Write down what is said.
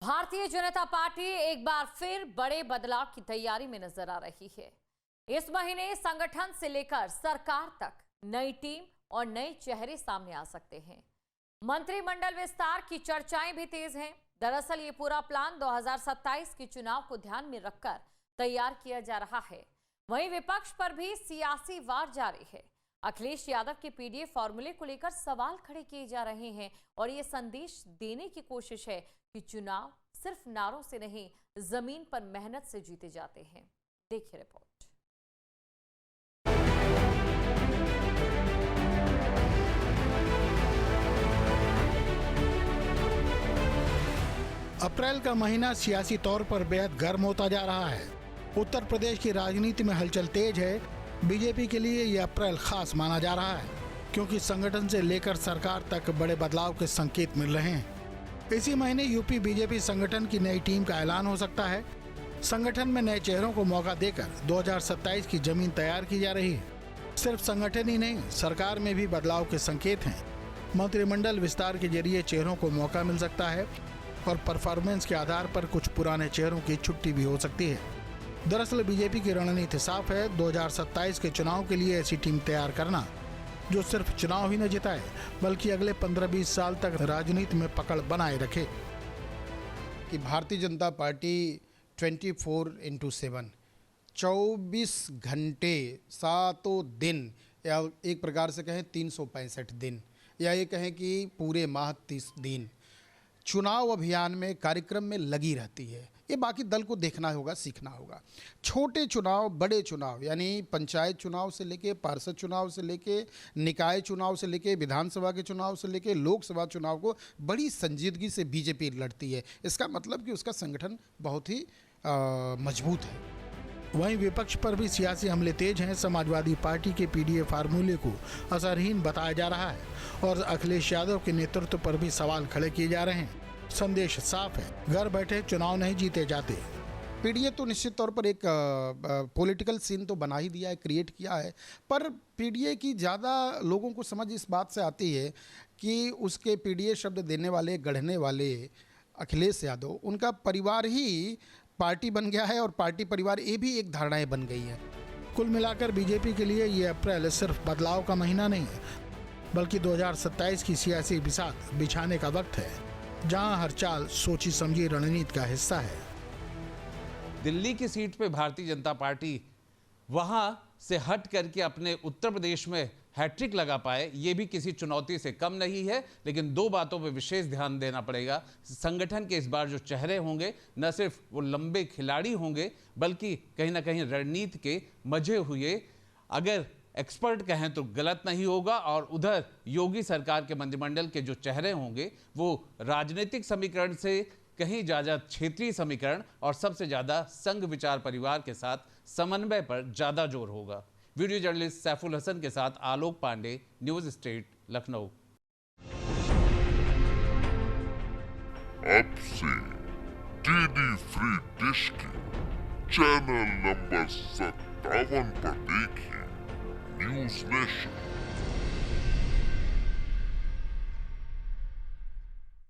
Bharatiya Janata party एक बार फिर बड़े बदलाव की तैयारी में नजर आ रही है। इस महीने संगठन से लेकर सरकार तक नई टीम और नए चेहरे सामने आ सकते हैं। मंत्रिमंडल विस्तार की चर्चाएं भी तेज हैं। दरअसल ये पूरा प्लान 2027 के चुनाव को ध्यान में रखकर तैयार किया जा रहा है। वहीं विपक्ष पर भी सियासी वार जारी है। अखिलेश यादव के पीडीए फॉर्मूले को लेकर सवाल खड़े किए जा रहे हैं और ये संदेश देने की कोशिश है कि चुनाव सिर्फ नारों से नहीं, जमीन पर मेहनत से जीते जाते हैं। देखिए रिपोर्ट। अप्रैल का महीना सियासी तौर पर बेहद गर्म होता जा रहा है। उत्तर प्रदेश की राजनीति में हलचल तेज है। बीजेपी के लिए यह अप्रैल खास माना जा रहा है क्योंकि संगठन से लेकर सरकार तक बड़े बदलाव के संकेत मिल रहे हैं। इसी महीने यूपी बीजेपी संगठन की नई टीम का ऐलान हो सकता है। संगठन में नए चेहरों को मौका देकर 2027 की जमीन तैयार की जा रही है। सिर्फ संगठन ही नहीं, सरकार में भी बदलाव के संकेत हैं। मंत्रिमंडल विस्तार के जरिए चेहरों को मौका मिल सकता है और परफॉर्मेंस के आधार पर कुछ पुराने चेहरों की छुट्टी भी हो सकती है। दरअसल बीजेपी की रणनीति साफ है, 2027 के चुनाव के लिए ऐसी टीम तैयार करना जो सिर्फ चुनाव ही न जिताए बल्कि अगले 15-20 साल तक राजनीति में पकड़ बनाए रखे। कि भारतीय जनता पार्टी 24/7 24 घंटे 7 दिन या एक प्रकार से कहें 365 दिन या ये कहें कि पूरे माह 30 दिन चुनाव अभियान में कार्यक्रम में लगी रहती है। ये बाकी दल को देखना होगा, सीखना होगा। छोटे चुनाव, बड़े चुनाव यानी पंचायत चुनाव से लेके पार्षद चुनाव से लेके निकाय चुनाव से लेके विधानसभा के चुनाव से लेके लोकसभा चुनाव को बड़ी संजीदगी से बीजेपी लड़ती है। इसका मतलब कि उसका संगठन बहुत ही मजबूत है। वहीं विपक्ष पर भी सियासी हमले तेज हैं। समाजवादी पार्टी के पीडीए फार्मूले को असरहीन बताया जा रहा है और अखिलेश यादव के नेतृत्व पर भी सवाल खड़े किए जा रहे हैं। संदेश साफ है, घर बैठे चुनाव नहीं जीते जाते। पीडीए तो निश्चित तौर पर एक पॉलिटिकल सीन तो बना ही दिया है, क्रिएट किया है, पर पीडीए की ज़्यादा लोगों को समझ इस बात से आती है कि उसके पीडीए शब्द देने वाले, गढ़ने वाले अखिलेश यादव, उनका परिवार ही पार्टी बन गया है और पार्टी परिवार ये भी एक धारणाएं बन गई है। कुल मिलाकर बीजेपी के लिए ये अप्रैल सिर्फ बदलाव का महीना नहीं है बल्कि 2027 की सियासी बिसात बिछाने का वक्त है, जहां हर चाल सोची समझी रणनीति का हिस्सा है। दिल्ली की सीट पे भारतीय जनता पार्टी वहां से हट करके अपने उत्तर प्रदेश में हैट्रिक लगा पाए, ये भी किसी चुनौती से कम नहीं है। लेकिन दो बातों पे विशेष ध्यान देना पड़ेगा। संगठन के इस बार जो चेहरे होंगे, न सिर्फ वो लंबे खिलाड़ी होंगे बल्कि कहीं ना कहीं रणनीति के मजे हुए, अगर एक्सपर्ट कहें तो गलत नहीं होगा। और उधर योगी सरकार के मंत्रिमंडल के जो चेहरे होंगे वो राजनीतिक समीकरण से कहीं ज़्यादा क्षेत्रीय समीकरण और सबसे ज़्यादा संघ विचार परिवार के साथ समन्वय पर ज़्यादा जोर होगा। वीडियो जर्नलिस्ट सैफुल हसन के साथ आलोक पांडे, न्यूज़ स्टेट, लखनऊ। अब से डीडी फ्री डिश की चैनल नंबर 57 पर देखिए न्यूज़ नेशन।